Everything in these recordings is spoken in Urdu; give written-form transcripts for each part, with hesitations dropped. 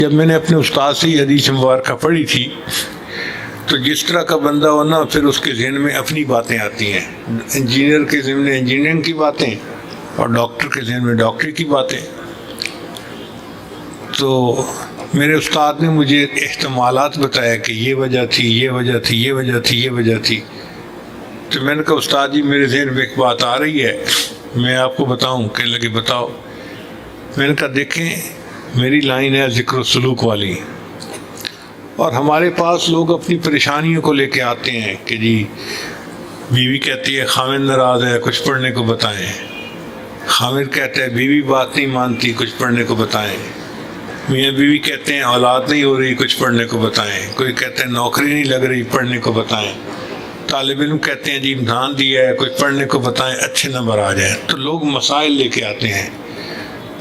جب میں نے اپنے استاد سے یہ حدیث مبارکہ پڑھی تھی تو جس طرح کا بندہ ہونا پھر اس کے ذہن میں اپنی باتیں آتی ہیں، انجینئر کے ذہن میں انجینئرنگ کی باتیں اور ڈاکٹر کے ذہن میں ڈاکٹری کی باتیں. تو میرے استاد نے مجھے احتمالات بتایا کہ یہ وجہ تھی، یہ وجہ تھی، یہ وجہ تھی، یہ وجہ تھی. تو میں نے کہا استاد جی میرے ذہن میں ایک بات آ رہی ہے، میں آپ کو بتاؤں. کہ لگے بتاؤ. میں نے کہا دیکھیں میری لائن ہے ذکر و سلوک والی، اور ہمارے پاس لوگ اپنی پریشانیوں کو لے کے آتے ہیں کہ جی بیوی کہتی ہے خاوند ناراض ہے، کچھ پڑھنے کو بتائیں. خاوند کہتا ہے بیوی بات نہیں مانتی، کچھ پڑھنے کو بتائیں. میاں بیوی کہتے ہیں اولاد نہیں ہو رہی، کچھ پڑھنے کو بتائیں. کوئی کہتے ہیں نوکری نہیں لگ رہی، پڑھنے کو بتائیں. طالب علم کہتے ہیں جی امتحان دیا ہے، کچھ پڑھنے کو بتائیں اچھے نمبر آ جائیں. تو لوگ مسائل لے کے آتے ہیں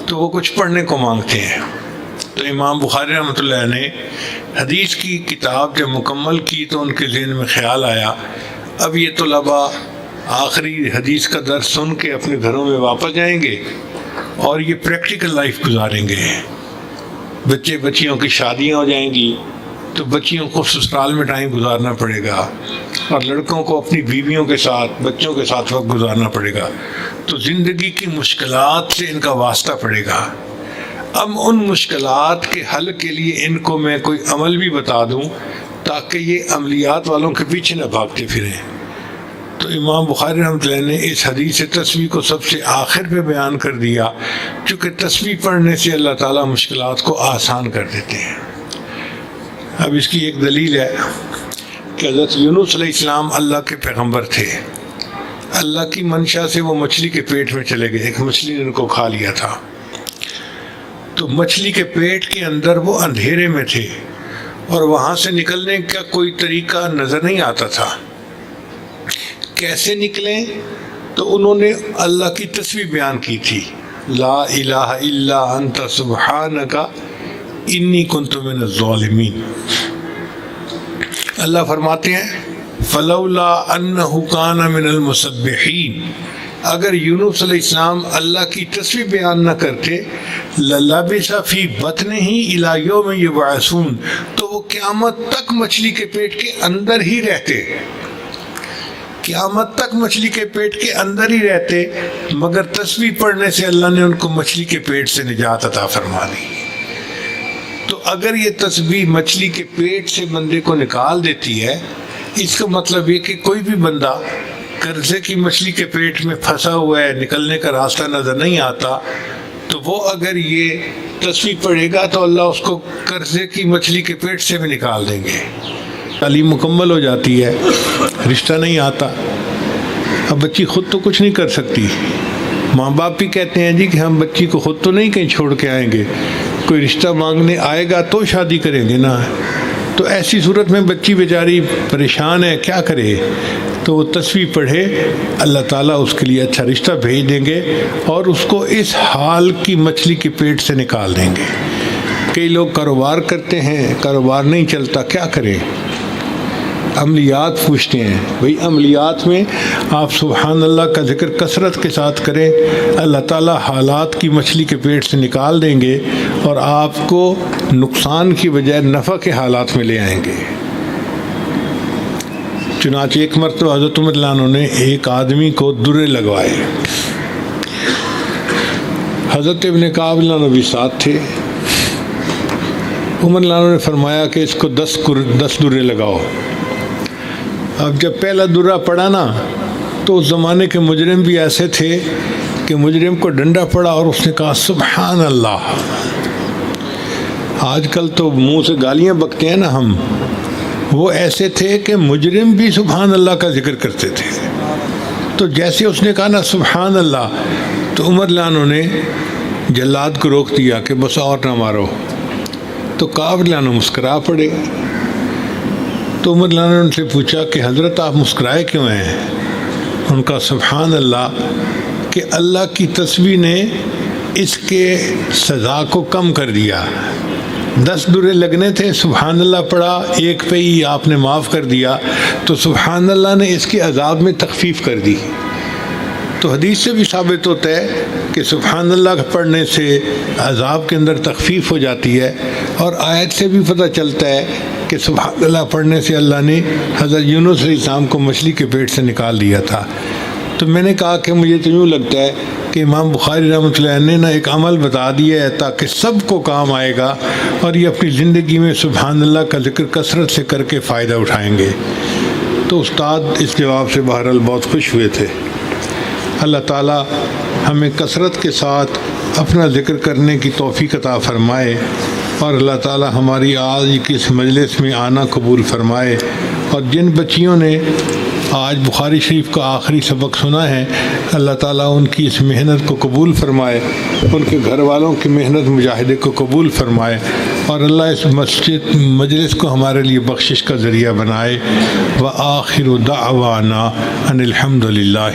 تو وہ کچھ پڑھنے کو مانگتے ہیں. تو امام بخاری رحمۃ اللہ نے حدیث کی کتاب جب مکمل کی تو ان کے ذہن میں خیال آیا اب یہ طلباء آخری حدیث کا درس سن کے اپنے گھروں میں واپس جائیں گے اور یہ پریکٹیکل لائف گزاریں گے. بچے بچیوں کی شادیاں ہو جائیں گی تو بچیوں کو سسرال میں ٹائم گزارنا پڑے گا، اور لڑکوں کو اپنی بیویوں کے ساتھ بچوں کے ساتھ وقت گزارنا پڑے گا. تو زندگی کی مشکلات سے ان کا واسطہ پڑے گا. اب ان مشکلات کے حل کے لیے ان کو میں کوئی عمل بھی بتا دوں تاکہ یہ عملیات والوں کے پیچھے نہ بھاگتے پھریں. تو امام بخاری رحمۃ اللہ نے اس حدیث تسبیح کو سب سے آخر پہ بیان کر دیا، چونکہ تسبیح پڑھنے سے اللہ تعالیٰ مشکلات کو آسان کر دیتے ہیں. اب اس کی ایک دلیل ہے کہ حضرت یونس علیہ السلام اللہ کے پیغمبر تھے. اللہ کی منشا سے وہ مچھلی کے پیٹ میں چلے گئے، ایک مچھلی نے ان کو کھا لیا تھا. تو مچھلی کے پیٹ کے اندر وہ اندھیرے میں تھے اور وہاں سے نکلنے کا کوئی طریقہ نظر نہیں آتا تھا. کیسے نکلیں؟ تو انہوں نے اللہ کی تسبیح بیان کی تھی، لا الہ الا انت سبحانک انی کنت من الظالمین. اللہ فرماتے ہیں فلولا انہ کان من المسبحین، اگر یونس علیہ السلام اللہ کی تسبیح بیان نہ کرتے للبث فی بطنہ الی یوم یبعثون، تو وہ قیامت تک مچھلی کے پیٹ کے اندر ہی رہتے، قیامت تک مچھلی کے پیٹ کے اندر ہی رہتے. مگر تسبیح پڑھنے سے اللہ نے ان کو مچھلی کے پیٹ سے نجات عطا فرما دی. تو اگر یہ تسبیح مچھلی کے پیٹ سے بندے کو نکال دیتی ہے، اس کا مطلب یہ کہ کوئی بھی بندہ قرضے کی مچھلی کے پیٹ میں پھنسا ہوا ہے، نکلنے کا راستہ نظر نہیں آتا، تو وہ اگر یہ تسبیح پڑھے گا تو اللہ اس کو قرضے کی مچھلی کے پیٹ سے بھی نکال دیں گے. تعلیم مکمل ہو جاتی ہے، رشتہ نہیں آتا. اب بچی خود تو کچھ نہیں کر سکتی، ماں باپ بھی کہتے ہیں جی کہ ہم بچی کو خود تو نہیں کہیں چھوڑ کے آئیں گے، کوئی رشتہ مانگنے آئے گا تو شادی کریں گے نا. تو ایسی صورت میں بچی بیچاری پریشان ہے، کیا کرے؟ تو وہ تسبیح پڑھے، اللہ تعالیٰ اس کے لیے اچھا رشتہ بھیج دیں گے اور اس کو اس حال کی مچھلی کے پیٹ سے نکال دیں گے. کئی لوگ کاروبار کرتے ہیں، کاروبار نہیں چلتا، کیا کریں؟ عملیات پوچھتے ہیں. بھئی عملیات میں آپ سبحان اللہ کا ذکر کثرت کے ساتھ کریں، اللہ تعالیٰ حالات کی مچھلی کے پیٹ سے نکال دیں گے اور آپ کو نقصان کی بجائے نفع کے حالات میں لے آئیں گے. چنانچہ ایک مرتبہ حضرت عمر رضی اللہ عنہ نے ایک آدمی کو درے لگوائے. حضرت ابن کعب رضی اللہ عنہ بھی ساتھ تھے. عمر رضی اللہ عنہ نے فرمایا کہ اس کو 10 درے لگاؤ. اب جب پہلا درہ پڑا نا تو اس زمانے کے مجرم بھی ایسے تھے کہ مجرم کو ڈنڈا پڑا اور اس نے کہا سبحان اللہ. آج کل تو منہ سے گالیاں بکتے ہیں نا ہم، وہ ایسے تھے کہ مجرم بھی سبحان اللہ کا ذکر کرتے تھے. تو جیسے اس نے کہا نا سبحان اللہ، تو عمر رضی اللہ عنہ نے جلاد کو روک دیا کہ بس اور نہ مارو. تو کعب رضی اللہ عنہ مسکرا پڑے. تو عمر رضی اللہ عنہ نے ان سے پوچھا کہ حضرت آپ مسکرائے کیوں ہیں؟ ان کا سبحان اللہ کہ اللہ کی تسبیح نے اس کے سزا کو کم کر دیا. 10 درے لگنے تھے، سبحان اللہ پڑھا، ایک پہ ہی آپ نے معاف کر دیا، تو سبحان اللہ نے اس کے عذاب میں تخفیف کر دی. تو حدیث سے بھی ثابت ہوتا ہے کہ سبحان اللہ پڑھنے سے عذاب کے اندر تخفیف ہو جاتی ہے، اور آیت سے بھی پتہ چلتا ہے کہ سبحان اللہ پڑھنے سے اللہ نے حضرت یونس علیہ السلام کو مچھلی کے پیٹ سے نکال دیا تھا۔ تو میں نے کہا کہ مجھے تو یوں لگتا ہے کہ امام بخاری رحمۃ اللہ علیہ نے ایک عمل بتا دیا ہے تاکہ سب کو کام آئے گا، اور یہ اپنی زندگی میں سبحان اللہ کا ذکر کثرت سے کر کے فائدہ اٹھائیں گے۔ تو استاد اس جواب سے بہرحال بہت خوش ہوئے تھے۔ اللہ تعالیٰ ہمیں کثرت کے ساتھ اپنا ذکر کرنے کی توفیق عطا فرمائے، اور اللہ تعالیٰ ہماری آج کی اس مجلس میں آنا قبول فرمائے، اور جن بچیوں نے آج بخاری شریف کا آخری سبق سنا ہے، اللہ تعالیٰ ان کی اس محنت کو قبول فرمائے، ان کے گھر والوں کی محنت مجاہدے کو قبول فرمائے، اور اللہ اس مجلس کو ہمارے لیے بخشش کا ذریعہ بنائے۔ وآخر دعوانا ان الحمد للہ۔